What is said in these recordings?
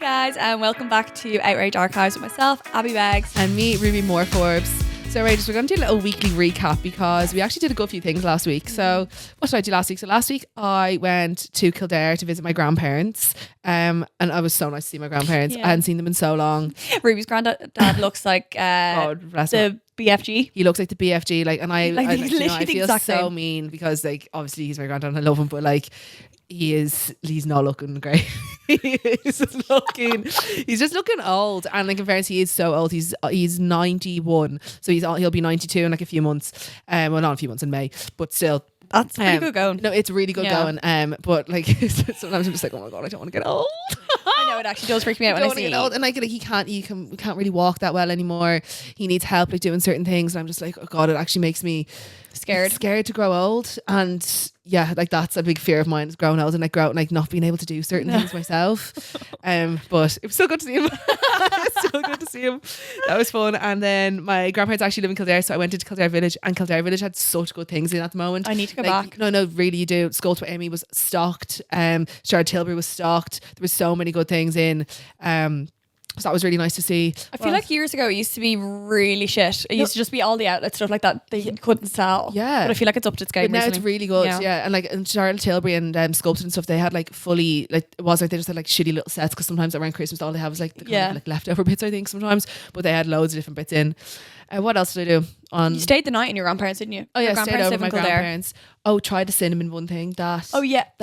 guys, and welcome back to Outrage Archives with myself, Abby Beggs. And me, Ruby Moore Forbes. So outrageous, we're going to do a little weekly recap because we actually did a good few things last week. So what did I do last week? So last week I went to Kildare to visit my grandparents, and it was so nice to see my grandparents. I hadn't seen them in so long. Ruby's granddad looks like the BFG. He looks like the BFG, like, and I feel so same. mean because, like, obviously he's my granddad and I love him, but like he's not looking great. he's just looking old, and like in fairness, he is so old. He's 91, so he'll be 92 in like a few months. Well, not a few months, in May, but still. That's pretty good going. No, it's really good going. But like sometimes I'm just like, oh my god, I don't want to get old. I know, it actually does freak me out when I see it. And like he can't really walk that well anymore. He needs help like doing certain things, and I'm just like, oh god, it actually makes me scared to grow old. And yeah, like that's a big fear of mine, is growing old and like not being able to do certain things myself. But it was so good to see him. That was fun. And then my grandparents actually live in Kildare, so I went into Kildare Village, and Kildare Village had such good things in at the moment. I need to go back. No, really you do. Sculpt with Amy was stocked. Shard Tilbury was stocked. There was so many good things in. So that was really nice to see. I feel like years ago it used to be really shit. It used to just be all the outlet stuff like that they couldn't sell. Yeah. But I feel like it's up to its game But now recently. it's really good. Yeah. And like in Charlotte Tilbury and Sculpted and stuff, they had like fully, like it was like they just had like shitty little sets, because sometimes around Christmas all they have is like the kind of like leftover bits, I think, sometimes. But they had loads of different bits in. What else did I do? You stayed the night in your grandparents, didn't you? Oh yeah, your stayed over my grandparents. Oh, tried the cinnamon bun thing. That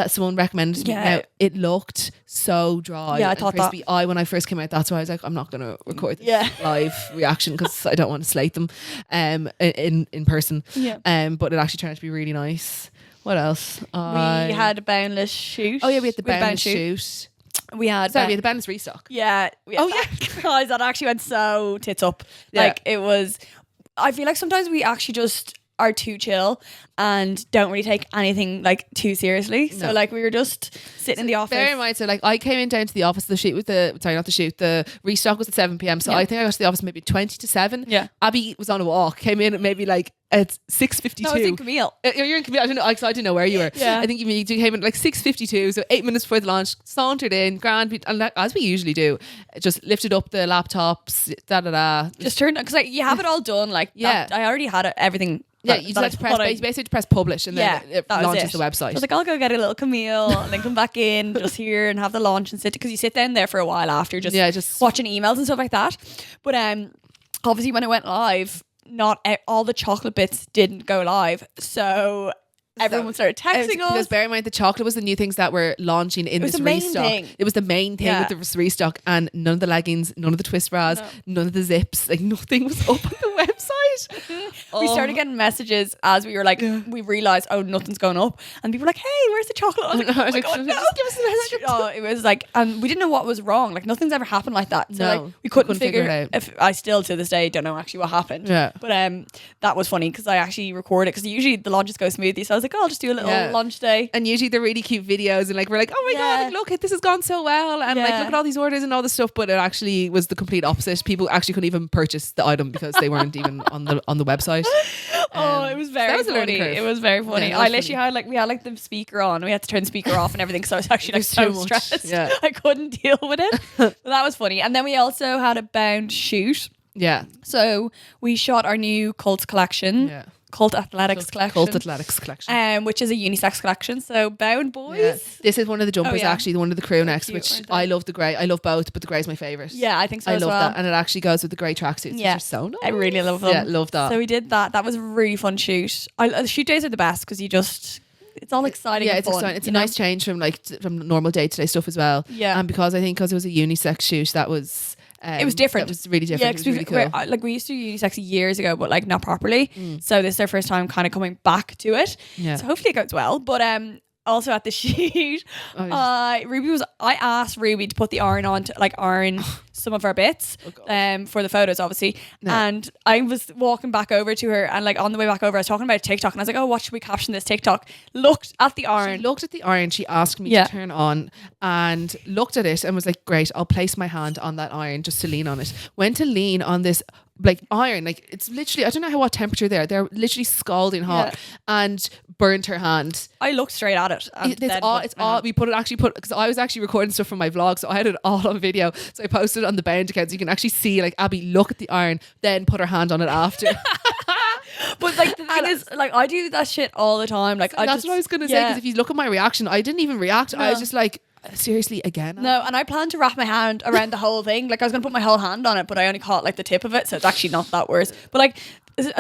someone recommended. Yeah. Now, it looked so dry. Yeah, I thought crispy. When I first came out, that's why I was like, I'm not going to record this live reaction because I don't want to slate them in person. Yeah. But it actually turned out to be really nice. What else? We had a boundless shoot. Oh yeah, we had the boundless shoot. We had the boundless restock. Yeah. Guys, that actually went so tits up. Like it was. I feel like sometimes we actually just are too chill and don't really take anything like too seriously. No. So like we were just sitting in the office. Bear in mind, so like I came down to the office, the restock was at 7 p.m. So I think I got to the office maybe 20 to 7. Yeah. Abby was on a walk, came in at maybe like at 6:52. No, I was in Camille. You're in Camille. I don't know. I didn't know where you were. Yeah. I think you came in at like 6:52. So 8 minutes before the launch, sauntered in, grand, and like, as we usually do, just lifted up the laptops, Just turned, because like you have it all done. Like that, I already had everything. Yeah, you just have to basically press publish, and then it launches the website. I was like, I'll go get a little Camille and then come back in just here and have the launch and sit, because you sit down there for a while after just watching emails and stuff like that. But obviously when it went live, not all the chocolate bits didn't go live, so everyone started texting us. Because bear in mind, the chocolate was the new things that were launching in this restock. It was the main thing with this restock, and none of the leggings, none of the twist bras, none of the zips, like nothing was up on the website. We started getting messages as we were like, we realised, nothing's going up, and people were like, hey, where's the chocolate? I was like, oh my God, no. Just give us the message. Oh, it was like, and we didn't know what was wrong. Like nothing's ever happened like that. So like we couldn't figure it out. If I still to this day don't know actually what happened. Yeah. But that was funny because I actually recorded, because usually the launches go smoothly. So I was like, I'll just do a little launch day. And usually they're really cute videos, and like we're like, oh my God, like, look, this has gone so well, and like look at all these orders and all this stuff. But it actually was the complete opposite. People actually couldn't even purchase the item because they weren't even on the website. It was very funny. It was very funny. Yeah, I literally had we had the speaker on. We had to turn the speaker off and everything. So I was actually like so stressed. Yeah. I couldn't deal with it. But that was funny. And then we also had a bound shoot. Yeah. So we shot our new Cult collection. Yeah. Cult Athletics collection. Which is a unisex collection. So bound boys. Yeah. This is one of the jumpers, actually, one of the crew necks, which I love the grey. I love both, but the grey is my favourite. Yeah, I think so. I love that, and it actually goes with the grey tracksuits, which are so nice. I really love them. Yeah, love that. So we did that. That was a really fun shoot. The shoot days are the best because it's all exciting. Yeah, and it's fun, exciting. It's a nice change from from normal day-to-day stuff as well. Yeah, and because it was a unisex shoot, that was. It was different. It was really different. Yeah, it was really cool. We used to do unisex years ago, but like not properly. So this is our first time kind of coming back to it. Yeah. So hopefully it goes well. But also at the shoot, I asked Ruby to put the iron on to some of our bits for the photos, obviously. No. And I was walking back over to her, and like on the way back over, I was talking about TikTok, and I was like, oh, what should we caption this TikTok? Looked at the iron. She looked at the iron. She asked me to turn on, and looked at it and was like, great, I'll place my hand on that iron just to lean on it. Went to lean on this like iron, like it's literally, I don't know what temperature they're literally scalding hot, and burnt her hand. I looked straight at it. It's all we put because I was actually recording stuff from my vlog, so I had it all on video, so I posted it on the Bound account, so you can actually see like Abby look at the iron, then put her hand on it after. But like the thing is, like I do that shit all the time. Like that's what I was gonna say, because if you look at my reaction, I didn't even react. I was just like, seriously, again? No, and I planned to wrap my hand around the whole thing. Like I was gonna put my whole hand on it, but I only caught like the tip of it, so it's actually not that worse. But like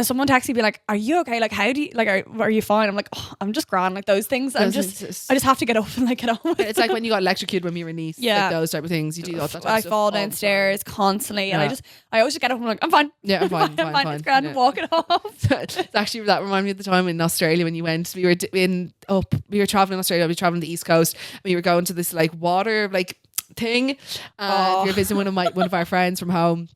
someone texted me, be like, are you okay? Like how do you, like are you fine? I'm like, oh, I'm just grand. Like those things, I just have to get up and like get on with it. It's like when you got electrocuted when you were niece, like those type of things. You do that type of stuff. I fall downstairs constantly, and I always just get up and I'm like, I'm fine. Yeah, I'm fine. I'm fine. It's grand. Walk it off. It's actually, that reminded me of the time in Australia when you went. We were traveling in Australia. We were traveling the East Coast. We were going to this like water like thing, and we were visiting one of our friends from home.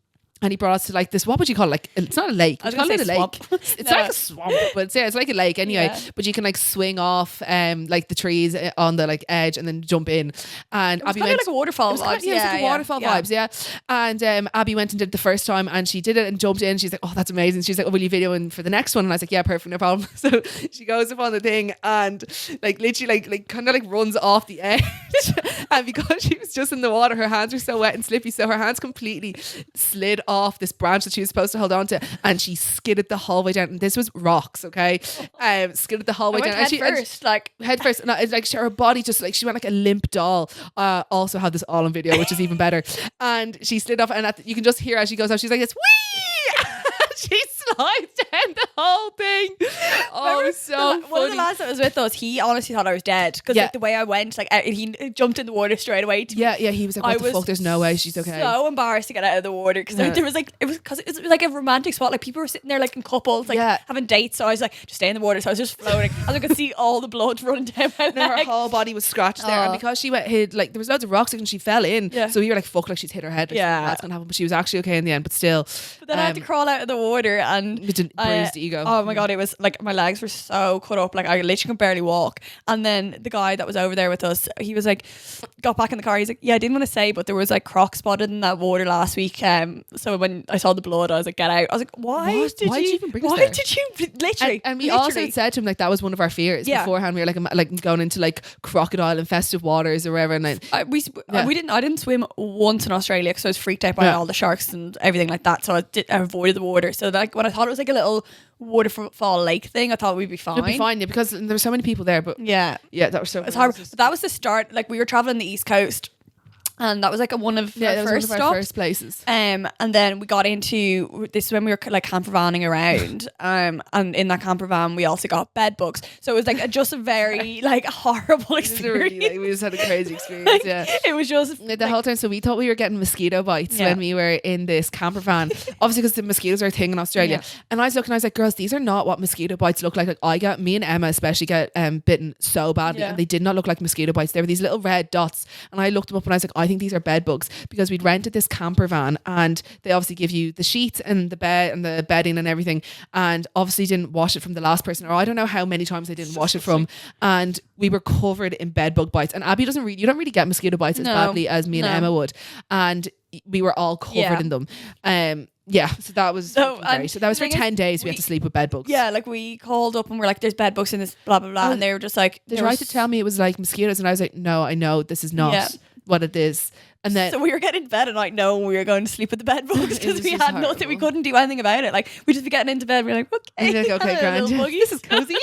And he brought us to like this, what would you call it? Like, it's not a lake. I was going to say swamp. It's like a swamp, but it's like a lake anyway. Yeah. But you can like swing off like the trees on the like edge and then jump in. And Abby went like a waterfall vibes. It was like a waterfall vibes, yeah. And Abby went and did it the first time, and she did it and jumped in. She's like, oh, that's amazing. She's like, oh, will you video in for the next one? And I was like, yeah, perfect, no problem. So she goes up on the thing and like literally like kind of like runs off the edge. And because she was just in the water, her hands were so wet and slippy, so her hands completely slid off this branch that she was supposed to hold on to, and she skidded the whole way down. And this was rocks, okay? Skidded the whole way down. Head first. No, it's like her body just like, she went like a limp doll. Also had this all on video, which is even better. And she slid off, and you can just hear as she goes off, she's like this, wee! She slides down the whole thing. Oh, it was so funny. One of the lads that was with us, he honestly thought I was dead, because like the way I went, like he jumped in the water straight away. He was like, what the fuck? There's no way she's okay. So embarrassed to get out of the water, because there was like, it was like a romantic spot. Like people were sitting there like in couples, like having dates. So I was like, just stay in the water. So I was just floating, as I could see all the blood running down my leg. Her whole body was scratched there, and because she hit like, there was loads of rocks and she fell in. So we were like, fuck, like she's hit her head. Like, that's gonna happen. But she was actually okay in the end. But still. But then I had to crawl out of the water, and it didn't bruise the ego. Oh my god, it was like my legs were so cut up, like I literally could barely walk. And then the guy that was over there with us, he was like, got back in the car, he's like, yeah, I didn't want to say, but there was like crocs spotted in that water last week. So when I saw the blood, I was like, get out. I was like, why did you even bring us there? Why did you literally? And we also said to him like that was one of our fears beforehand. We were like going into like crocodile infested waters or whatever. And I didn't swim once in Australia because I was freaked out by all the sharks and everything like that. So I avoided the water. So like when I thought it was like a little waterfall lake thing, I thought we'd be fine. It'd be fine, because there were so many people there. But that was so. It's hard. But that was the start. Like we were traveling the East Coast, and that was like one of our first places. And then we got into this when we were like camper vanning around. And in that camper van we also got bed bugs. So it was like just a very like horrible experience. Really, we just had a crazy experience. It was just the whole time. So we thought we were getting mosquito bites when we were in this camper van. Obviously, because the mosquitoes are a thing in Australia. And I was looking, I was like, girls, these are not what mosquito bites look like. Like me and Emma especially get bitten so badly, and they did not look like mosquito bites. They were these little red dots. And I looked them up and I was like, I think these are bed bugs, because we'd rented this camper van, and they obviously give you the sheets and the bed and the bedding and everything, and obviously didn't wash it from the last person, or I don't know how many times they didn't wash it from, and we were covered in bed bug bites. And Abby you don't really get mosquito bites as badly as me and Emma would, and we were all covered in them. So that was great. So that was for 10 days we had to sleep with bed bugs. Yeah, like we called up and we're like, there's bed bugs in this blah blah blah, and they were just like, they tried to tell me it was like mosquitoes, and I was like, no, I know this is not what it is. And then, so we were getting into bed at night knowing we were going to sleep with the bed bugs, because we had nothing, we couldn't do anything about it. Like we'd just be getting into bed, we were like, okay, grand, this is cozy.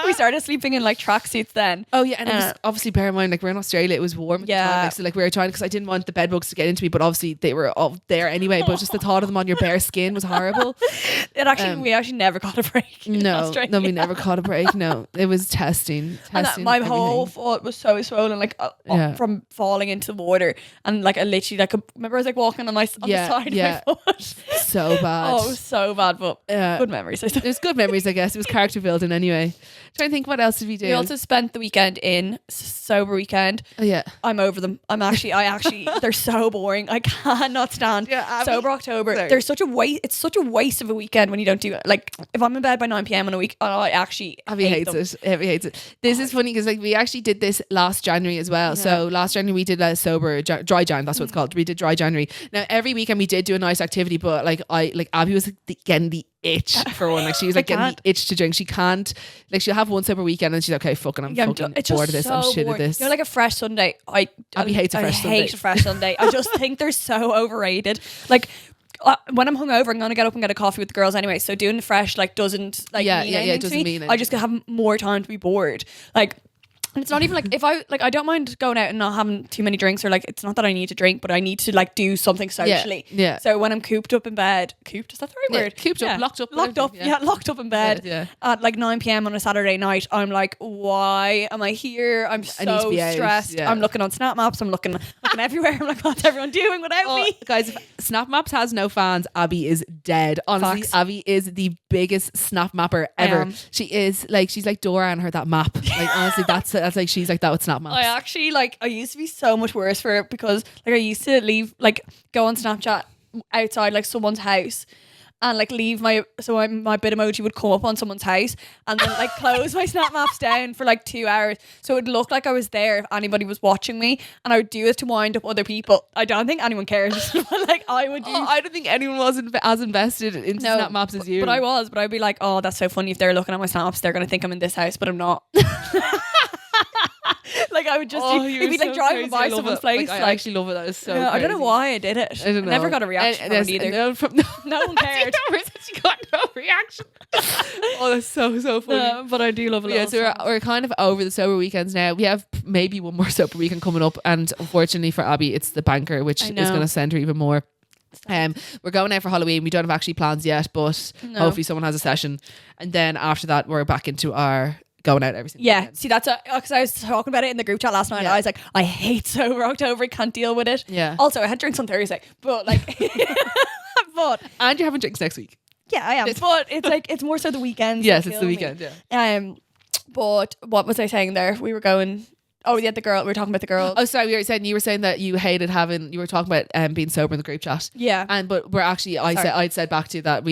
We started sleeping in like tracksuits then. Oh yeah, and it was obviously, bear in mind, like we're in Australia, it was warm at the time, like, so like we were trying, because I didn't want the bed bugs to get into me, but obviously they were all there anyway. But just the thought of them on your bare skin was horrible. We actually never got a break. No, we never caught a break. No, it was testing. And my whole foot was so swollen, like from falling into the water. and like I literally like remember I was like walking on the side of my foot. So bad. Oh, so bad, but good memories. There's good memories, I guess. It was character building anyway. Trying to think, what else did we do? We also spent the weekend in sober weekend. Oh yeah, I'm over them. I actually they're so boring. I cannot stand sober October. Sorry. There's such a waste. It's such a waste of a weekend when you don't do it. Like if I'm in bed by 9 p.m. on a week, I actually Abby hates it. Abby hates it. This is funny because like we actually did this last January as well. So last January we did a sober dry Jan. That's what it's called. We did dry January. Now every weekend we did do a nice activity, but like Abby was getting the itch for one. Like she was like getting the itch to drink. She can't, like she'll have one sober weekend and she's like, okay, fucking I'm fucking bored of this. I'm shit at this. You know, like a fresh Sunday. Abby hates a fresh Sunday. I hate a fresh Sunday. I just think they're so overrated. Like when I'm hungover, I'm gonna get up and get a coffee with the girls anyway. So doing the fresh like doesn't like mean anything it doesn't to me. mean anything. I just have more time to be bored. Like. And it's not even like if I don't mind going out and not having too many drinks, or like it's not that I need to drink, but I need to like do something socially. Yeah. So when I'm cooped up in bed, is that the right word? Cooped up, locked up. Locked up in bed at like 9 p.m. on a Saturday night. I'm like, why am I here? I'm so stressed. I'm looking on Snap Maps. I'm looking everywhere. I'm like, what's everyone doing without me? Guys, if Snap Maps has no fans, Abby is dead. Honestly, Facts. Abby is the biggest Snap Mapper ever. She is like, she's like Dora and her that map. Like honestly, that's like she's like that with Snap Maps. I actually I used to be so much worse for it because like I used to go on Snapchat outside like someone's house and like leave my bit emoji would come up on someone's house and then like close my Snap Maps down for like 2 hours so it would look like I was there if anybody was watching me, and I would do it to wind up other people. I don't think anyone cares. But like I would do. I don't think anyone was as invested in Snap Maps as you. But I was. But I'd be like, oh, that's so funny. If they're looking at my snaps, they're gonna think I'm in this house, but I'm not. Like I would just maybe like driving by someone's place. Like, I actually love it. That is so. I don't know why I did it. I never got a reaction from it either. No one cared. She got no reaction. Oh, that's so funny. But I do love it. Yeah, so we're kind of over the sober weekends now. We have maybe one more sober weekend coming up, and unfortunately for Abby, it's the banker, which is going to send her even more. We're going out for Halloween. We don't have actually plans yet, but hopefully someone has a session, and then after that we're back into our going out every single weekend. See, that's because I was talking about it in the group chat last night. I was like, I hate sober October, can't deal with it. Also I had drinks on Thursday, but like and you're having drinks next week. I am, but it's like it's more so the weekends. Yes, it's the weekend. But what was I saying there? We were going. Oh yeah, the girl. We were talking about the girl. Oh, sorry. You were saying that you hated having. You were talking about being sober in the group chat. Yeah. But we're actually. I'd said back to you that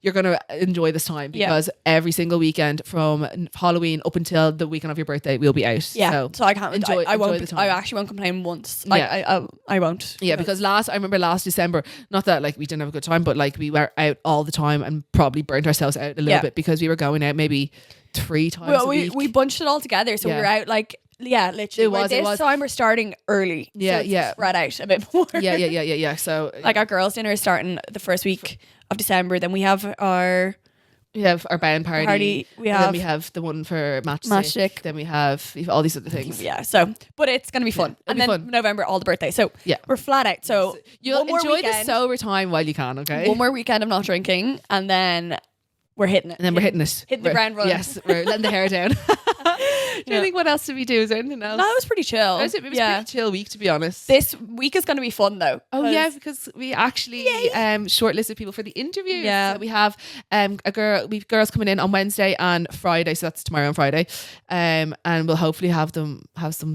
you're going to enjoy this time because every single weekend from Halloween up until the weekend of your birthday we'll be out. Yeah. So I can't enjoy. I won't. The time. I actually won't complain once. Like I won't. Yeah, because I remember last December. Not that like we didn't have a good time, but like we were out all the time and probably burnt ourselves out a little bit because we were going out maybe 3 times a week. We bunched it all together, so we were out like. Yeah, literally. This time we're starting early. Yeah, so spread out a bit more. Yeah. So like our girls' dinner is starting the first week of December. Then we have our band party. Then we have the one for matchstick. Then we have all these other things. Yeah. So, but it's gonna be fun. And then November, all the birthdays. So we're flat out. So you'll enjoy the sober time while you can. Okay. One more weekend of not drinking, and then we're hitting it. And then we're hitting it. Hitting the ground running. Yes, we're letting the hair down. Do you think what else did we do? Is there anything else? No, it was pretty chill. It was a pretty chill week, to be honest. This week is going to be fun though. Oh yeah, because we actually shortlisted people for the interview. Yeah, so we have we've girls coming in on Wednesday and Friday, so that's tomorrow and Friday, and we'll hopefully have them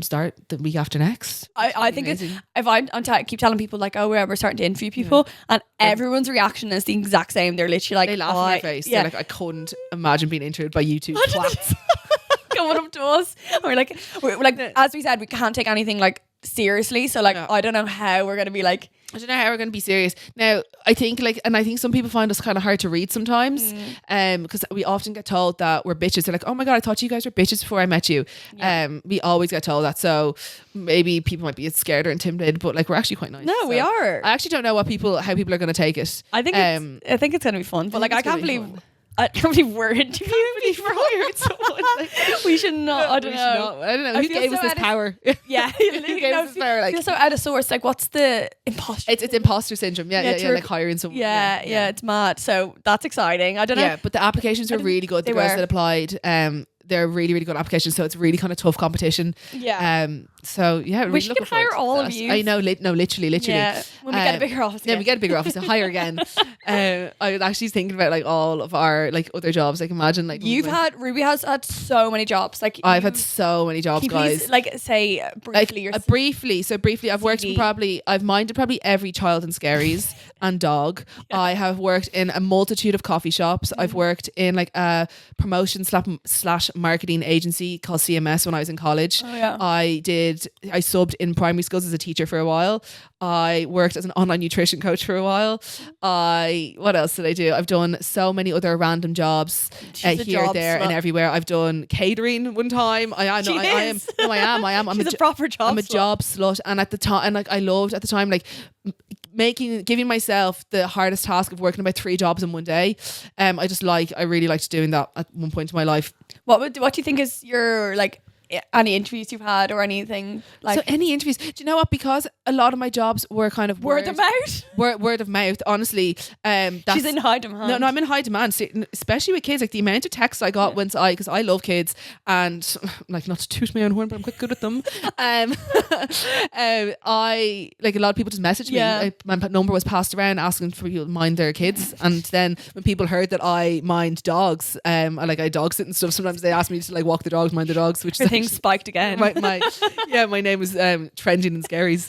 start the week after next. I think amazing. Keep telling people like, oh, we're starting to interview people, and everyone's reaction is the exact same. They're literally like, they laugh in my face. Yeah, like I couldn't imagine being interviewed by you two twats. Coming up to us, we're like as we said, we can't take anything like seriously, so like I don't know how we're gonna be like. I don't know how we're going to be serious. Now, I think some people find us kind of hard to read sometimes, because we often get told that we're bitches. They're like, oh my God, I thought you guys were bitches before I met you. We always get told that. So maybe people might be scared or intimidated, but like we're actually quite nice. No, so we are. I actually don't know how people are going to take it. I think it's going to be fun, but like I can't believe. I can't believe we're interviewing people. We should not. I don't know. Who gave us this power? Yeah, who gave us this power? Like, feel so out of source. Like, what's the imposter? It's imposter syndrome. Yeah. Like hiring someone. Yeah, it's mad. So that's exciting. I don't know. Yeah, but the applications were really good. The girls that applied, they're really, really good applications. So it's really kind of tough competition. Yeah. So yeah, really we should hire all of you. I know, literally. Yeah, when we get a bigger office. Yeah, we get a bigger office, so hire again. I was actually thinking about like all of our like other jobs. Like imagine like Ruby has had so many jobs. Like I've had so many jobs, guys. Please, like say briefly. Like, briefly, I've worked in I've minded probably every child in Scaries and dog. Yeah. I have worked in a multitude of coffee shops. I've worked in like a promotion slash marketing agency called CMS when I was in college. Oh, yeah. I subbed in primary schools as a teacher for a while. I worked as an online nutrition coach for a while. What else did I do? I've done so many other random jobs here, there, and everywhere. I've done catering one time. I am. I'm a proper job. I'm a job slut, and at the time, and like I loved at the time, like giving myself the hardest task of working about 3 jobs in one day. I really liked doing that at one point in my life. What do you think is your like? Any interviews you've had or anything like? So any interviews, do you know what, because a lot of my jobs were kind of word of mouth, honestly. She's in high demand. No, I'm in high demand, especially with kids. Like the amount of texts I got because I love kids, and like, not to toot my own horn, but I'm quite good at them. I like, a lot of people just messaged me. My number was passed around asking for people to mind their kids, and then when people heard that I mind dogs, I dog sit and stuff, sometimes they ask me to like walk the dogs, mind the dogs, which is things spiked again. My name was trending in Scaries.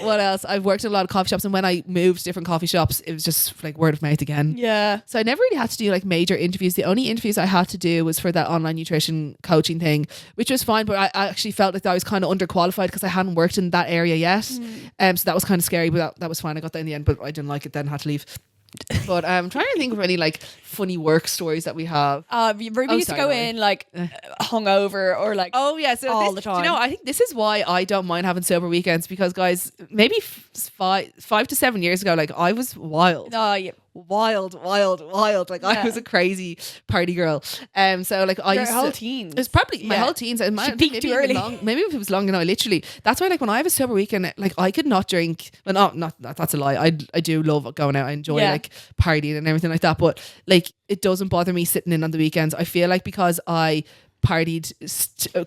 What else? I've worked in a lot of coffee shops, and when I moved to different coffee shops, it was just like word of mouth again. Yeah. So I never really had to do like major interviews. The only interviews I had to do was for that online nutrition coaching thing, which was fine, but I actually felt like I was kind of underqualified because I hadn't worked in that area yet. So that was kind of scary, but that was fine. I got that in the end, but I didn't like it then, had to leave. But I'm trying to think of any like funny work stories that we have. Ruby used to go in like hungover or like so all the time. You know, I think this is why I don't mind having sober weekends, because guys, maybe 5 to 7 years ago, like I was wild. Oh yeah. Wild. Like I was a crazy party girl. So like I used whole teens. It was probably my whole teens. She peaked too early. Maybe if it was long, literally. That's why like when I have a sober weekend, like I could not drink. Well, not that's a lie. I do love going out. I enjoy like partying and everything like that. But like it doesn't bother me sitting in on the weekends. I feel like because I partied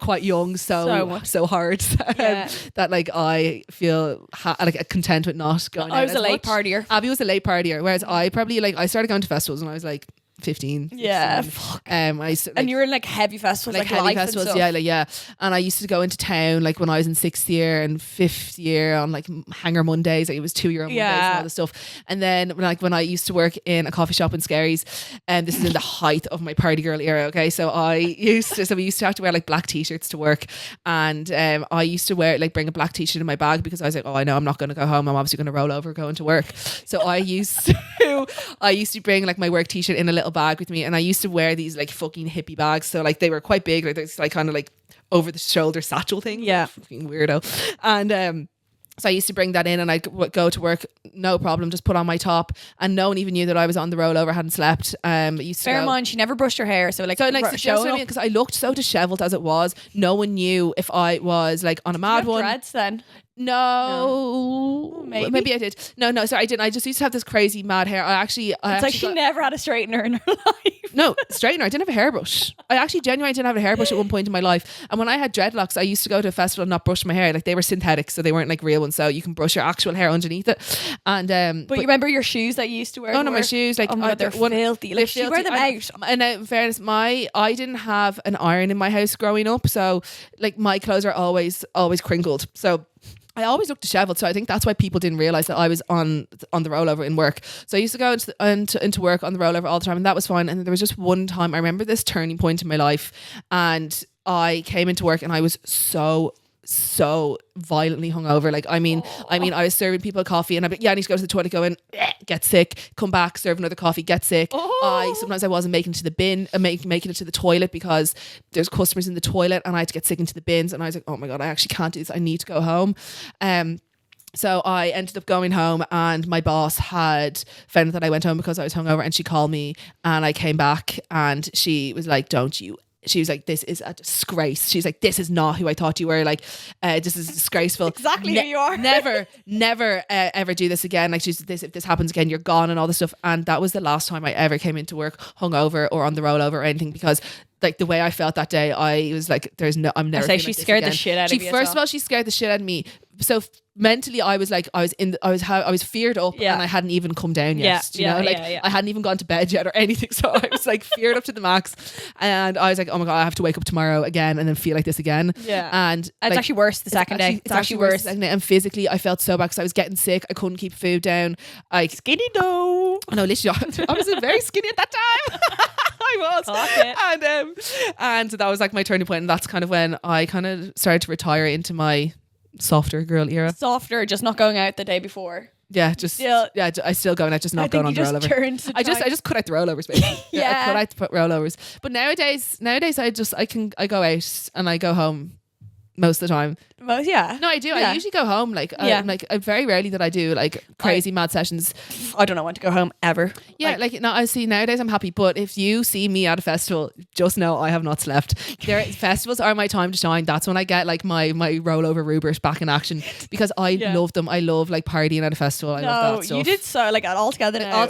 quite young, so hard that like I feel like content with not going out. I was a late partier. Abby was a late partier, whereas I probably like I started going to festivals when I was like 15. Yeah. And you were in like heavy festivals, like heavy festivals, and I used to go into town like when I was in 6th year and 5th year on like hanger Mondays. Like it was 2-year Mondays and all this stuff. And then when I used to work in a coffee shop in Scaries, and this is in the height of my party girl era. Okay, so we used to have to wear like black t-shirts to work, and I used to bring a black t-shirt in my bag because I was like, oh, I know I'm not going to go home. I'm obviously going to roll over going to work. So I used to bring like my work t-shirt in a little bag with me, and I used to wear these like fucking hippie bags, so like they were quite big, like this like kind of like over the shoulder satchel thing. Fucking weirdo. And so I used to bring that in, and I'd go to work, no problem, just put on my top, and no one even knew that I was on the rollover, hadn't slept. Bear in mind, she never brushed her hair, so because I looked so dishevelled as it was, no one knew if I was like on a mad one. Dreads then? No. Maybe I did. No, sorry, I didn't. I just used to have this crazy mad hair. It's like she never had a straightener in her life. No, straightener. I didn't have a hairbrush. I actually genuinely didn't have a hairbrush at one point in my life. And when I had dreadlocks, I used to go to a festival and not brush my hair. Like they were synthetic, so they weren't like real ones. So you can brush your actual hair underneath it. And but you remember your shoes that you used to wear? Oh no, my shoes, like they're filthy. Like she wear them out. And in fairness, I didn't have an iron in my house growing up, so like my clothes are always crinkled. So I always looked dishevelled, so I think that's why people didn't realise that I was on the rollover in work. So I used to go into work on the rollover all the time, and that was fine. And then there was just one time, I remember this turning point in my life, and I came into work and I was so violently hungover. Like I mean I was serving people coffee, and I'd be, I need to go to the toilet, go in, get sick, come back, serve another coffee, get sick. Sometimes I wasn't making it to the bin, making it to the toilet because there's customers in the toilet, and I had to get sick into the bins, and I was like, oh my god, I actually can't do this, I need to go home. So I ended up going home, and my boss had found that I went home because I was hungover, and she called me, and I came back, and she was like, she was like, this is a disgrace. She's like, this is not who I thought you were. Like, this is disgraceful. Exactly who you are. never, ever do this again. Like, if this happens again, you're gone and all this stuff. And that was the last time I ever came into work hungover or on the rollover or anything, because like the way I felt that day, I was like, I'm never. I say she scared the shit out of you. First of all, she scared the shit out of me. So mentally, I was like, I was feared up, and I hadn't even come down yet. You know, I hadn't even gone to bed yet or anything. So I was like feared up to the max, and I was like, oh my god, I have to wake up tomorrow again and then feel like this again. Yeah, and it's actually worse the second day. It's actually worse. And physically, I felt so bad because I was getting sick. I couldn't keep food down. Like skinny though. I know, literally, I was very skinny at that time. I was, and that was like my turning point, and that's kind of when I kind of started to retire into my softer girl era. Softer, just not going out the day before. Yeah, I still going out, just not going on the rollover. I just cut out the rollovers, basically. I cut out the rollovers. But nowadays I go out and I go home most of the time. Well, yeah. No, I do. Yeah. I usually go home very rarely that I do like crazy mad sessions. I don't know when to go home ever. Yeah, I see nowadays I'm happy, but if you see me at a festival, just know I have not slept. Festivals are my time to shine. That's when I get like my rollover Rubers back in action, because I love them. I love like partying at a festival. I love that stuff. You did so like all together now.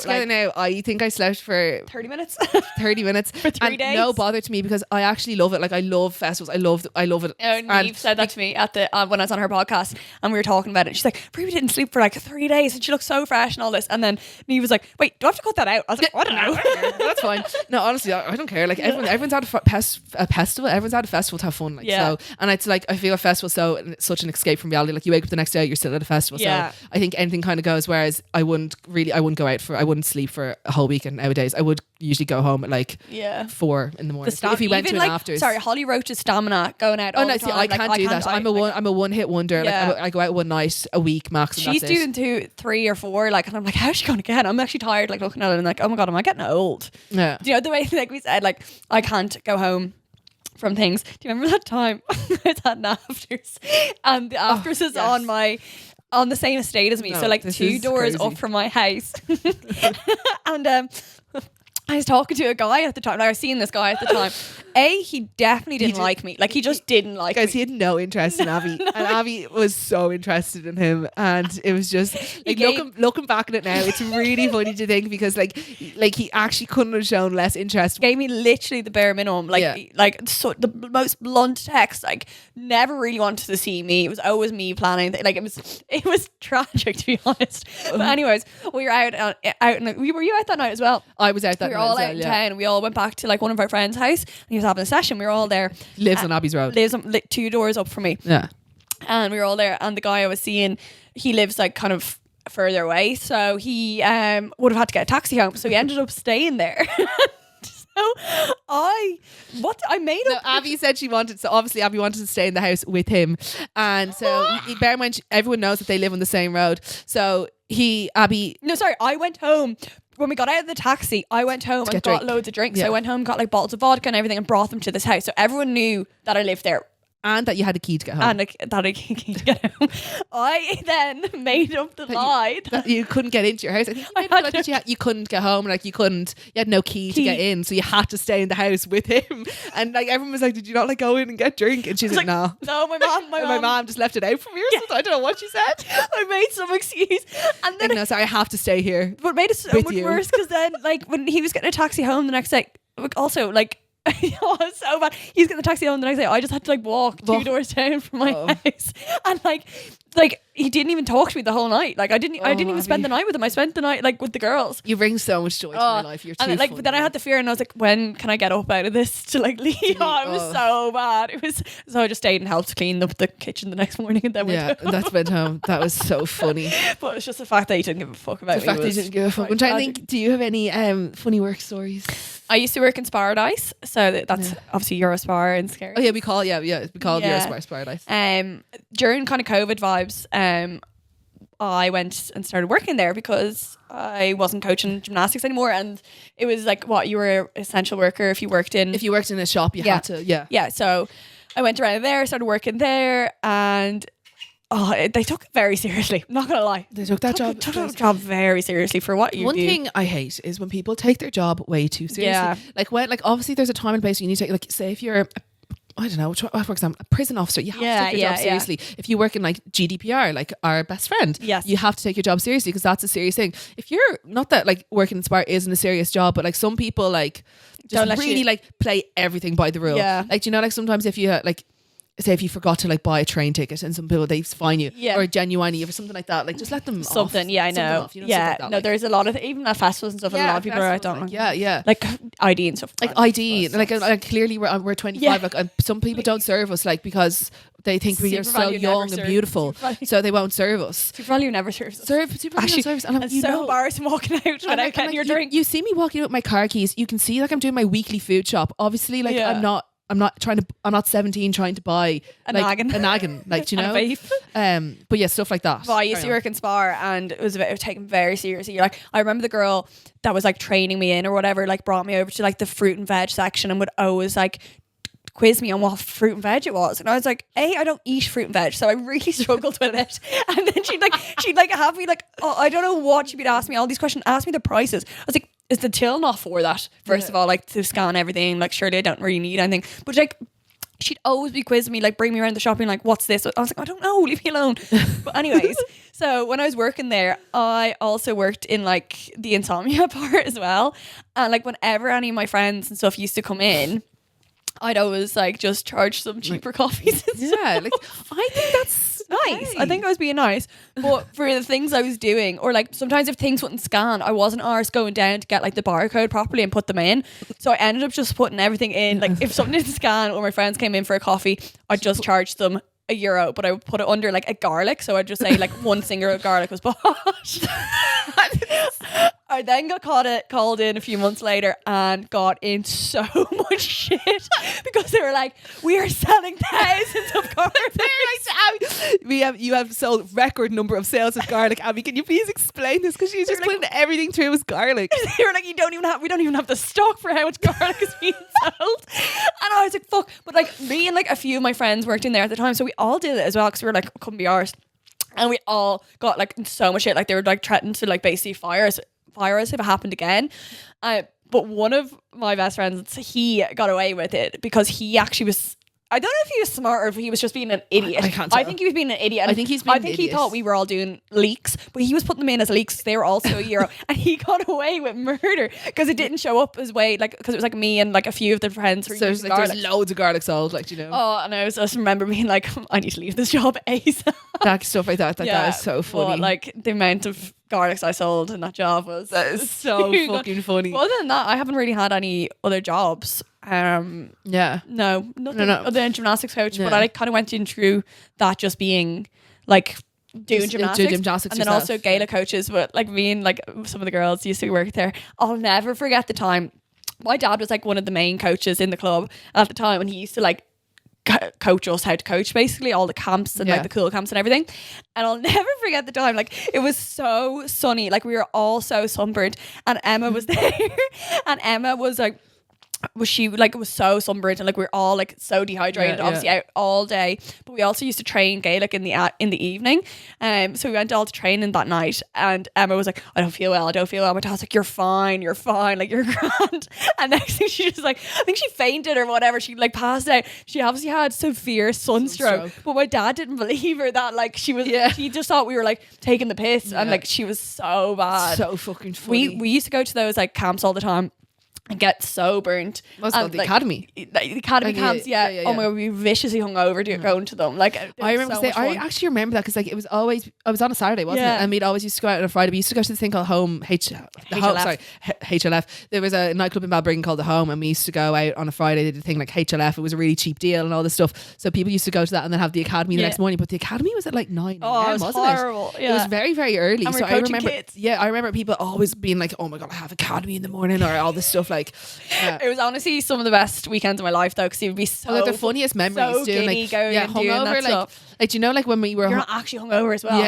I think I slept for 30 minutes. 30 minutes for 3 days. No bother to me, because I actually love it. Like I love festivals. I love it. And Neve said that to me at the when I was on her podcast and we were talking about it. She's like, Ruby didn't sleep for like 3 days and she looks so fresh and all this. And then Neve was like, wait, do I have to cut that out? I was like, I don't know. That's fine. No, honestly, I don't care. Like everyone's at a festival. Everyone's at a festival to have fun. Like, so, and it's like I feel a festival such an escape from reality. Like you wake up the next day, you're still at a festival. Yeah. So I think anything kind of goes. Whereas I wouldn't sleep for a whole weekend nowadays. I would usually go home at like 4 in the morning. If you went to an afters. Sorry, Holly Roach's stamina going out. All the time. I can't do that. I'm a one hit wonder. Yeah. Like I go out one night a week max. She's doing 2, 3 or 4. Like, and I'm like, how's she going again? I'm actually tired. Like looking at it and like, oh my god, am I getting old? Yeah. Do you know the way like we said, like I can't go home from things. Do you remember that time I was at an afters and the afters is on the same estate as me, so like 2 doors up from my house, and I was talking to a guy at the time. Like I was seeing this guy at the time. He definitely didn't like me. Like he just didn't like me. Guys, he had no interest in Abby. And Abby was so interested in him. And it was just like looking back at it now, it's really funny to think, because like he actually couldn't have shown less interest. Gave me literally the bare minimum. So the most blunt text, like never really wanted to see me. It was always me planning. Like it was tragic, to be honest. But anyways, we were out and were you out that night as well? I was out that night. We were all out in town. We all went back to like one of our friends' house and he was having a session. We were all there. Lives on Abbey's Road. Lives on 2 doors up from me. Yeah. And we were all there, and the guy I was seeing, he lives like kind of further away, so he would have had to get a taxi home, so he ended up staying there. So I made up. No, Abby said she wanted, so obviously Abby wanted to stay in the house with him, and so bear in mind everyone knows that they live on the same road. So I went home. When we got out of the taxi, I went home and got loads of drinks. Yeah. So I went home, got like bottles of vodka and everything, and brought them to this house. So everyone knew that I lived there. And that you had a key to get home. And that I had a key to get home. I then made up the lie that you couldn't get into your house. I think you couldn't get home, like you had no key to get in, so you had to stay in the house with him. And like everyone was like, did you not like go in and get drink? And she's like, no. No, my mom just left it out for me or something. I don't know what she said. I made some excuse. And then no, sorry, I have to stay here. But it made it so much worse, because then like when he was getting a taxi home the next day, also like it was so bad. He's getting the taxi home the next day. I just had to like walk 2 doors down from my house, and like he didn't even talk to me the whole night. Like I didn't even spend the night with him. I spent the night like with the girls. You bring so much joy to my life. You're too and like, but then I had the fear, and I was like, when can I get up out of this to like leave? It was so bad. It was so I just stayed and helped clean up the kitchen the next morning, and then that's went home. That was so funny. But it's just the fact that he didn't give a fuck about the fact that he didn't give a fuck. I'm trying to think. Do you have any funny work stories? I used to work in Sparadise, so that's obviously Eurospar in Scary. Oh yeah, we call Eurospar Sparadise. During kind of COVID vibes, I went and started working there because I wasn't coaching gymnastics anymore, and it was like you were an essential worker if you worked in a shop, you had to So I went around there, started working there, and they took it very seriously. I'm not gonna lie, they took that job very seriously for what you do. One thing I hate is when people take their job way too seriously. Like when obviously there's a time and place you need to say if you're I don't know, for example, a prison officer, you have to take your job seriously. If you work in like GDPR, like our best friend, you have to take your job seriously because that's a serious thing. If you're not that like working in Spart isn't a serious job, but like some people like just really like play everything by the rule. Like, you know, like sometimes if you like say if you forgot to like buy a train ticket and some people they fine you or genuinely or something like that, like just let them something off. I know off, you know, like that, no, there's a lot of even at festivals and stuff, a lot of people are out on like ID and stuff, like ID like clearly we're 25 like, and some people don't serve us like because they think we are so young and beautiful, so they won't serve us. Super Value never serves us. Super Value serves, and it's so embarrassing walking out without getting your drink. You see me walking out with my car keys, you can see like I'm doing my weekly food shop. Obviously, like I'm not 17 trying to buy a naggin, like, you know, but yeah, stuff like that. Well, I used to work in Spar and it was taken very seriously. Like, I remember the girl that was like training me in or whatever, like brought me over to like the fruit and veg section and would always like quiz me on what fruit and veg it was, and I was like, I don't eat fruit and veg, so I really struggled with it. And then she'd have me like, I don't know what she'd be asking me all these questions, ask me the prices. I was like, is the till not for that? First of all, like to scan everything, like surely I don't really need anything. But like she'd always be quizzing me, like bring me around the shopping, like what's this? I was like, I don't know, leave me alone. But anyways, so when I was working there, I also worked in like the insomnia part as well. And like whenever any of my friends and stuff used to come in, I'd always like just charge some cheaper coffees. Yeah, like I think that's nice. I think I was being nice, but for the things I was doing, or like sometimes if things wouldn't scan, I wasn't arsed going down to get like the barcode properly and put them in. So I ended up just putting everything in. Like if something didn't scan or my friends came in for a coffee, I'd just charge them €1, but I would put it under like a garlic. So I'd just say like one single garlic was bought. I then got called in a few months later and got in so much shit because they were like, we are selling thousands of garlic. You have sold record number of sales of garlic. Abby, can you please explain this? Because she's just putting everything through as garlic. They were like, we don't even have the stock for how much garlic is being sold. And I was like, fuck. But like me and like a few of my friends worked in there at the time, so we all did it as well because we were like, couldn't be arsed. And we all got like so much shit. Like they were like threatened to like basically fire us if it happened again. But one of my best friends, he got away with it because he actually was, I don't know if he was smart or if he was just being an idiot. I can't tell. I think he was being an idiot. I think he thought we were all doing leaks, but he was putting them in as leaks. They were also €1, and he got away with murder because it didn't show up as way, like because it was like me and like a few of the friends. So there's loads of garlic sold, like, you know. Oh, and I just remember being like, I need to leave this job ASAP. That stuff like that. That is so funny. But like the amount of garlics I sold in that job was so fucking funny. But other than that, I haven't really had any other jobs. Nothing other than gymnastics coach. But I like kind of went in through that just being like doing gymnastics and then also gala coaches. But like me and like some of the girls used to work there. I'll never forget the time. My dad was like one of the main coaches in the club at the time, and he used to like coach us how to coach basically all the camps and like the cool camps and everything. And I'll never forget the time, like it was so sunny, like we were all so sunburned, and Emma was there and Emma was like, was so sunburned, and like we were all like so dehydrated, obviously out all day. But we also used to train Gaelic in the evening, so we went all to training that night, and Emma was like, I don't feel well. My dad's like, you're fine, like you're grand. And next thing she just like, I think she fainted or whatever, she like passed out. She obviously had severe sunstroke. But my dad didn't believe her that like she was he just thought we were like taking the piss, and like she was so bad. So fucking funny. We used to go to those like camps all the time and get so burnt. What's called the academy? The academy camps, yeah. Oh my god, we viciously hungover going to them. Like I remember I actually remember that because like it was always, I was on a Saturday, wasn't it? And we'd always used to go out on a Friday. We used to go to this thing called HLF. There was a nightclub in Balbriggan called The Home, and we used to go out on a Friday. They did a thing like HLF. It was a really cheap deal and all this stuff. So people used to go to that and then have the academy the next morning. But the academy was at like 9 a.m, it was wasn't horrible. It was very, very early. And so I remember kids. I remember people always being like, oh my god, I have academy in the morning or all this stuff like. It was honestly some of the best weekends of my life though, because it would be so like the funniest memories doing like hungover, like you know, like when we were you're not actually hungover as well,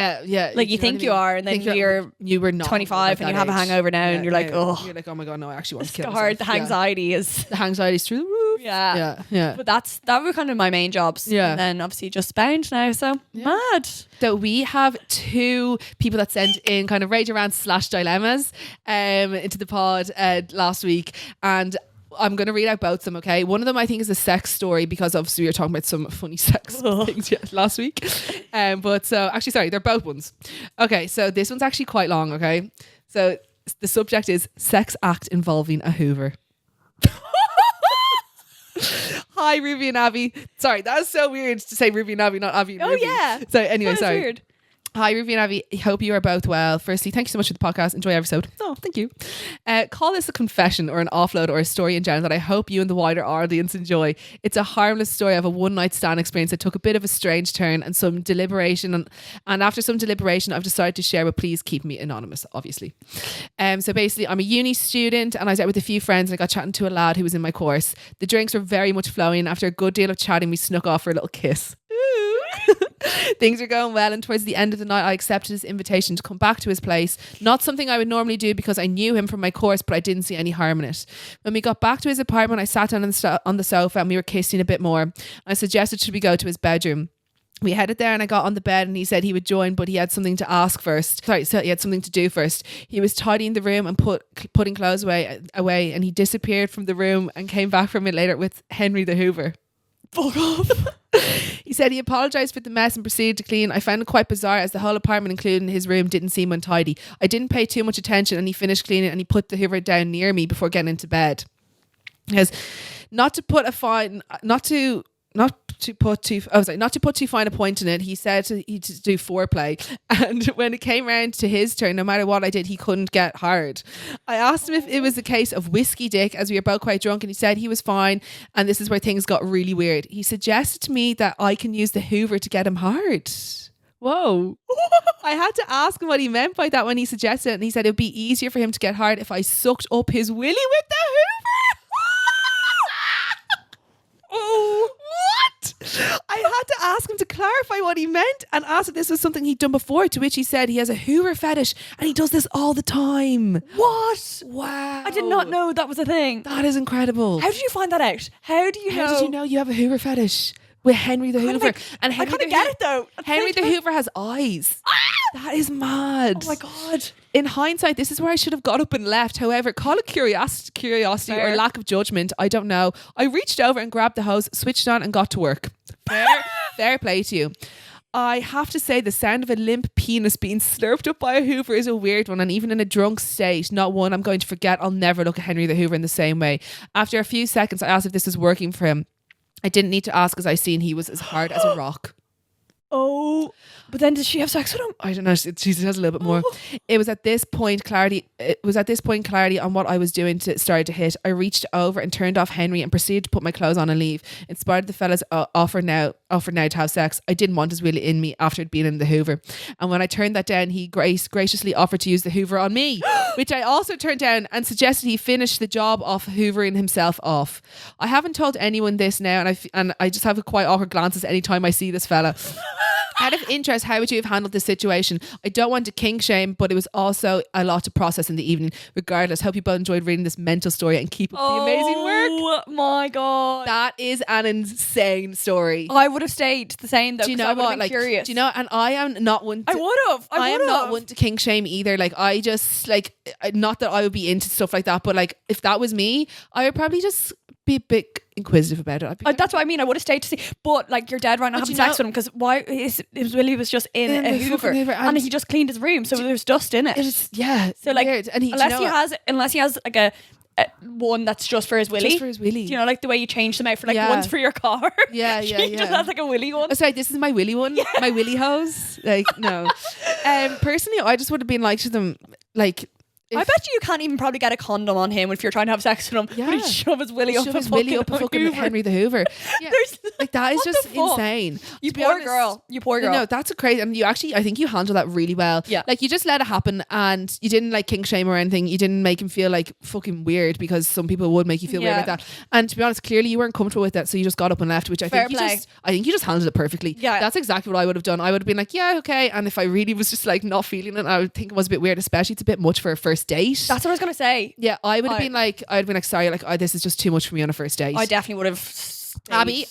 like you think you are, and then you were not 25 and you have a hangover now, and you're like, oh my god, no, I actually want to kill myself. The anxiety is through the roof. But that were kind of my main jobs, and then obviously just bound now, so mad. So we have 2 people that sent in kind of rage rants / dilemmas into the pod last week, and I'm going to read out both of them, okay? One of them I think is a sex story because obviously we were talking about some funny sex things last week. But so actually, sorry, they're both ones. Okay, so this one's actually quite long, okay? So the subject is sex act involving a Hoover. Hi, Ruby and Abby. Sorry, that is so weird to say Ruby and Abby, not Abby and Ruby. Yeah. So anyway, sorry. Weird. Hi, Ruby and Abby. Hope you are both well. Firstly, thank you so much for the podcast. Enjoy every episode. Oh, thank you. Call this a confession or an offload or a story in general that I hope you and the wider audience enjoy. It's a harmless story of a one-night stand experience that took a bit of a strange turn and some deliberation. And after some deliberation, I've decided to share, but please keep me anonymous, obviously. So basically, I'm a uni student and I was out with a few friends and I got chatting to a lad who was in my course. The drinks were very much flowing. After a good deal of chatting, we snuck off for a little kiss. Things are going well, and towards the end of the night I accepted his invitation to come back to his place. Not something I would normally do because I knew him from my course, but I didn't see any harm in it. When we got back to his apartment, I sat down on the sofa and we were kissing a bit more. I suggested should we go to his bedroom. We headed there and I got on the bed and he said he would join, but he had something to ask first. Sorry, so he had something to do first. He was tidying the room and putting clothes away and he disappeared from the room and came back from it later with Henry the Hoover. Fuck off. He said he apologised for the mess and proceeded to clean. I found it quite bizarre as the whole apartment, including his room, didn't seem untidy. I didn't pay too much attention and he finished cleaning and he put the Hoover down near me before getting into bed. Because not to put too fine a point in it, he said to do foreplay, and when it came around to his turn, no matter what I did, he couldn't get hard. I asked him if it was a case of whiskey dick, as we were both quite drunk, and he said he was fine, and this is where things got really weird. He suggested to me that I can use the Hoover to get him hard. Whoa. I had to ask him what he meant by that when he suggested it, and he said it would be easier for him to get hard if I sucked up his willy with the Hoover. Oh, what? I had to ask him to clarify what he meant and asked if this was something he'd done before, to which he said he has a Hoover fetish and he does this all the time. What? Wow. I did not know that was a thing. That is incredible. How did you find that out? How did you know you have a Hoover fetish? With Henry the Hoover. And Henry I kind of get it though. Henry the Hoover has eyes. That is mad. Oh my God. In hindsight, this is where I should have got up and left. However, call it curiosity or lack of judgment. I don't know. I reached over and grabbed the hose, switched on and got to work. Fair play to you. I have to say the sound of a limp penis being slurped up by a Hoover is a weird one, and even in a drunk state, not one I'm going to forget. I'll never look at Henry the Hoover in the same way. After a few seconds, I asked if this was working for him. I didn't need to ask as I seen he was as hard as a rock. Oh, but then did she have sex with him? I don't know. She has a little bit more. It was at this point clarity on what I was doing started to hit. I reached over and turned off Henry and proceeded to put my clothes on and leave. In spite of the fella's offer now to have sex, I didn't want his willy in me after it being in the Hoover. And when I turned that down, he graciously offered to use the Hoover on me, which I also turned down, and suggested he finish the job off hoovering himself off. I haven't told anyone this now, and I just have a quite awkward glances anytime I see this fella. Out of interest, how would you have handled this situation? I don't want to kink shame, but it was also a lot to process in the evening. Regardless, hope you both enjoyed reading this mental story and keep up the amazing work. Oh my God. That is an insane story. I would have stayed the same though. Do you know what? Like, curious. Do you know? And I am not one to, I would have. I am not one to kink shame either. Like, I just not that I would be into stuff like that, but like if that was me, I would probably just be a bit inquisitive about it. That's what I mean. I would have stayed to see, but like you're dead right now having sex with him, because why his willy was just in a Hoover and he just cleaned his room, so there's dust in it. So like weird. And unless he has like a one that's just for his willy. Just for his willy. You know, like the way you change them out for like one's for your car. Yeah. He just has like a willy one. Oh, sorry, this is my willy one. Yeah. My willy hose. Like, no. Personally, I just would have been like to them, like, I bet you can't even probably get a condom on him if you're trying to have sex with him. Yeah. But he'd shove his willy up a fucking Henry the Hoover. Yeah. Like, that is just insane. You poor girl. No, that's a crazy. And I think you handle that really well. Yeah. Like, you just let it happen and you didn't like kink shame or anything. You didn't make him feel like fucking weird, because some people would make you feel weird like that. And to be honest, clearly you weren't comfortable with that, so you just got up and left, which I think you just handled it perfectly. Yeah. That's exactly what I would have done. I would have been like, yeah, okay. And if I really was just like not feeling it, I would think it was a bit weird, especially it's a bit much for a first date. That's what I was gonna say. Yeah, I would have been like, sorry, like, this is just too much for me on a first date. I definitely would have. Abby,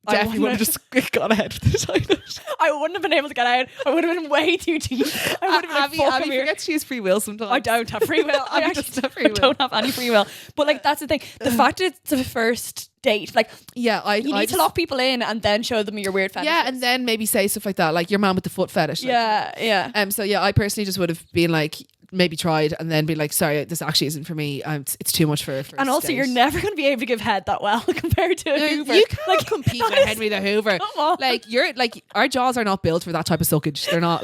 definitely would have just gone ahead with the toilet. I wouldn't have been able to get out. I would have been way too deep. I would have been Abby forgets she has free will sometimes. I don't have free will. I actually don't have any free will. But like that's the thing. The fact that it's a first date, like you need to lock people in and then show them your weird fetishes. Yeah, and then maybe say stuff like that, like your man with the foot fetish. Like, yeah. So yeah, I personally just would have been like, maybe tried and then be like, sorry, this actually isn't for me. It's too much for and also date. You're never going to be able to give head that well compared to a Hoover. You can't compete with Henry the Hoover. Come on. Like our jaws are not built for that type of suckage. They're not.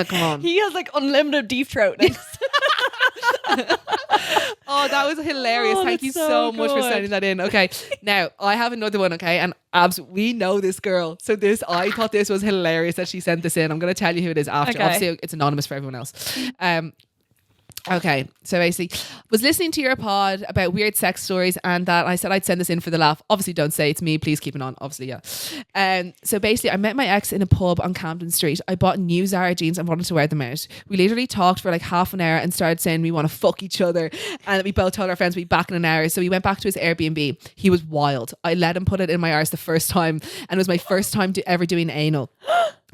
Come on. He has like unlimited deep throatness. Oh, that was hilarious. Thank you so much for sending that in. Okay, now I have another one. Okay, and Abs, we know this girl, so I thought this was hilarious that she sent this in. I'm going to tell you who it is after. Okay. Obviously it's anonymous for everyone else. Okay, so basically was listening to your pod about weird sex stories, and that I said I'd send this in for the laugh. Obviously don't say it's me, please keep it on. Obviously, yeah. So basically I met my ex in a pub on Camden Street. I bought new Zara jeans and wanted to wear them out. We literally talked for like half an hour and started saying we want to fuck each other, and we both told our friends we'd be back in an hour. So we went back to his Airbnb. He was wild. I let him put it in my arse the first time, and it was my first time ever doing anal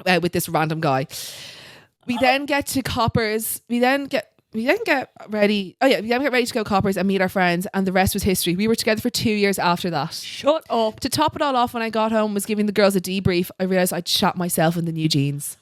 with this random guy. We then get to Coppers. We then get ready. Oh yeah, we then get ready to go Coppers and meet our friends, and the rest was history. We were together for 2 years after that. Shut up. To top it all off, when I got home, was giving the girls a debrief. I realised I'd shot myself in the new jeans.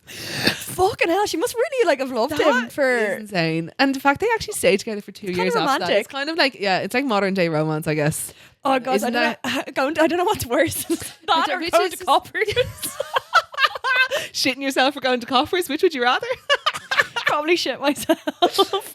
Fucking hell, she must really like have loved him for insane. And the fact they actually stayed together for 2 years after that, it's kind of like, yeah, it's like modern day romance, I guess. Oh god, I don't know what's worse. That or going to Coppers. Shitting yourself for going to Coppers, which would you rather? Probably shit myself.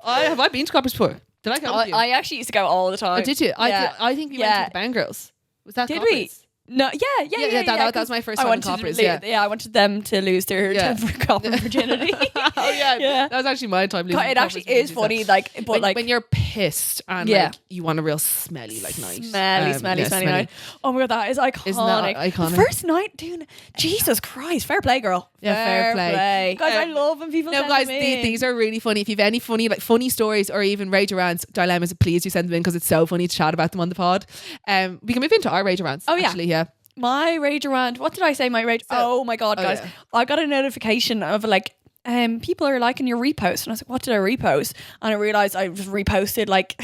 Have I been to Coppers before? Did I go with you? I actually used to go all the time. Oh, did you? I think we went to the Bang Girls. Was that Did Coppers? we? No, yeah. That was my first time in Coppers. I wanted them to lose their copper virginity. Oh yeah, that was actually my time. It actually is funny, like, but when you're pissed and like you want a real smelly like night, smelly night. Oh my god, that is iconic. Isn't that iconic? The first night, dude. Jesus Christ, fair play, girl. Yeah, fair play. Guys, I love when people. No, guys, these are really funny. If you've any funny stories or even rage rants, dilemmas, please do send them in because it's so funny to chat about them on the pod. We can move into our rage rants. Oh actually, yeah. My rage rant. What did I say? My rage. Oh my god, guys! Yeah. I got a notification of like, people are liking your repost, and I was like, what did I repost? And I realized I just reposted like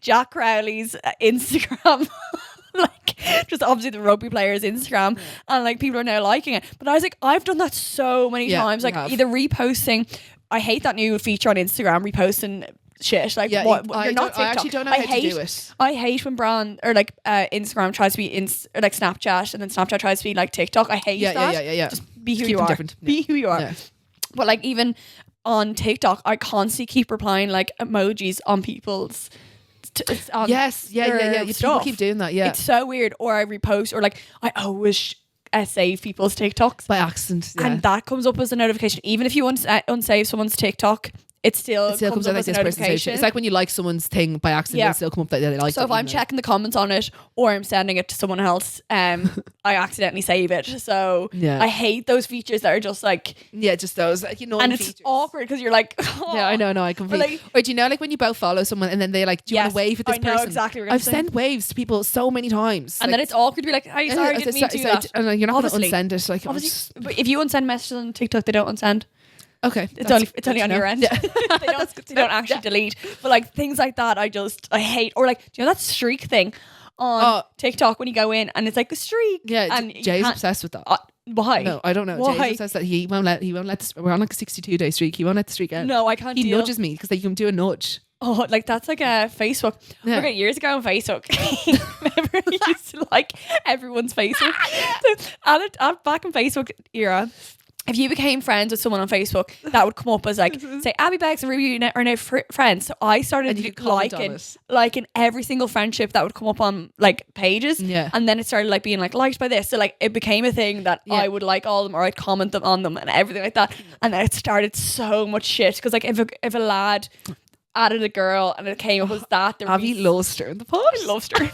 Jack Crowley's Instagram. Like just obviously the rugby player's Instagram, and like people are now liking it. But I was like, I've done that so many times. Like either reposting. I hate that new feature on Instagram, reposting shit. Like you're not TikTok. I actually don't know how to do it. I hate when brand or like Instagram tries to be or like Snapchat, and then Snapchat tries to be like TikTok. I hate that. Yeah. Just be who you are. Be who you are. Yeah. But like even on TikTok, I constantly keep replying like emojis on people's. People keep doing that. Yeah, it's so weird. Or I repost, or like I always save people's TikToks by accident, and that comes up as a notification. Even if you unsave someone's TikTok, it still comes up like as a notification. It's like when you like someone's thing by accident, it still come up that they like. So if I'm checking the comments on it or I'm sending it to someone else, I accidentally save it. So I hate those features that are just like just those like annoying and it's features. Awkward because you're like I know I completely. Or do you know like when you both follow someone and then they like do you want to wave at this person? Exactly. I've sent waves to people so many times, and then it's awkward to be like, "Hey, sorry, I didn't mean to do that." And you're not going to unsend it. Like but if you unsend messages on TikTok, they don't unsend. Okay, it's only on your end. Yeah. they don't actually delete. But like things like that, I hate. Or like, do you know that streak thing on TikTok when you go in and it's like a streak? Yeah, and Jay's obsessed with that. Why? No, I don't know. Why? Jay's obsessed that he won't let this, we're on like a 62-day streak. He won't let the streak out. No, I can't. He nudges me because you can do a nudge. Oh, like that's like a Facebook. Yeah. Look at years ago on Facebook. Remember I used to like everyone's Facebook. So, back in Facebook era. If you became friends with someone on Facebook, that would come up as like, say, Abby Beggs and Ruby are now friends. So I started liking every single friendship that would come up on like pages. Yeah. And then it started like being like liked by this. So like it became a thing that I would like all of them or I'd comment them on them and everything like that. And then it started so much shit. Because like if a lad added a girl and it came up as that. Abby loves her in the pod. I loved her.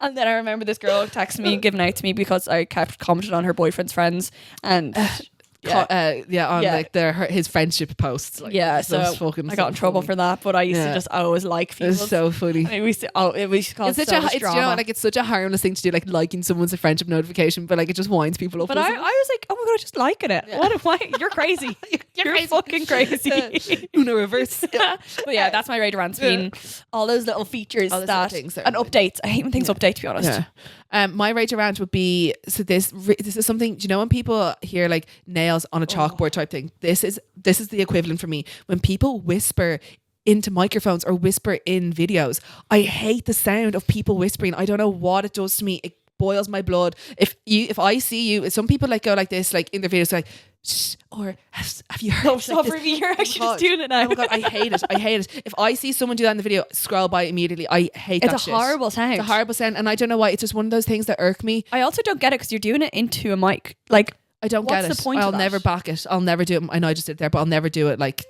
And then I remember this girl texting me, giving out to me because I kept commenting on her boyfriend's friends, and like his friendship posts. Like, so I got in trouble for that, but I used to just always like people. It's so funny. It was called it's such a harmless thing to do, like liking someone's friendship notification, but like it just winds people up. But I was like, oh my god, just liking it. Why? You're crazy. You're crazy. Fucking crazy. Uno reverse. But yeah, that's my rage rants. Being all those little features and updates. I hate when things update, to be honest. My rage rant would be, so this is something, do you know when people hear like nails on a chalkboard type thing? This is the equivalent for me. When people whisper into microphones or whisper in videos, I hate the sound of people whispering. I don't know what it does to me. It boils my blood. If I see you, some people like go like this, like in their videos, like, shh, or have you heard? No, stop for me. You're actually just doing it now. Oh my god, I hate it. If I see someone do that in the video, scroll by immediately. I hate that shit. It's a horrible sound. It's a horrible sound, and I don't know why. It's just one of those things that irk me. I also don't get it because you're doing it into a mic. Like, I don't get it. What's the point I'll of that? never back it. I'll never do it. I know I just did it there, but I'll never do it. Like,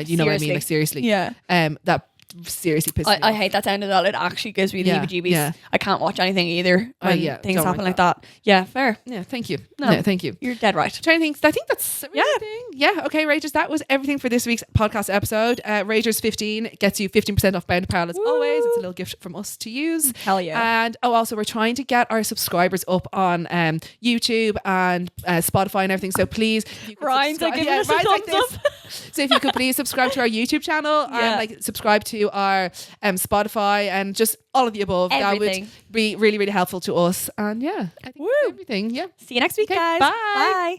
you know what I mean? Like, seriously. Yeah. That seriously pisses me off. I hate that sound at all. It actually gives me the heebie-jeebies. Yeah. I can't watch anything either when things happen like that. Yeah, fair. Yeah, thank you. No, thank you. You're dead right. Trying to think. I think that's everything. Yeah. Okay, Ragers. That was everything for this week's podcast episode. Ragers 15 gets you 15% off Bound Apparel as always. It's a little gift from us to use. Hell yeah. And also we're trying to get our subscribers up on YouTube and Spotify and everything. So please, Ryan's like giving us a thumbs up. So if you could please subscribe to our YouTube channel and like subscribe to our Spotify and just all of the above. Everything. That would be really, really helpful to us. And I think that's everything. Yeah. See you next week, guys. Bye. Bye.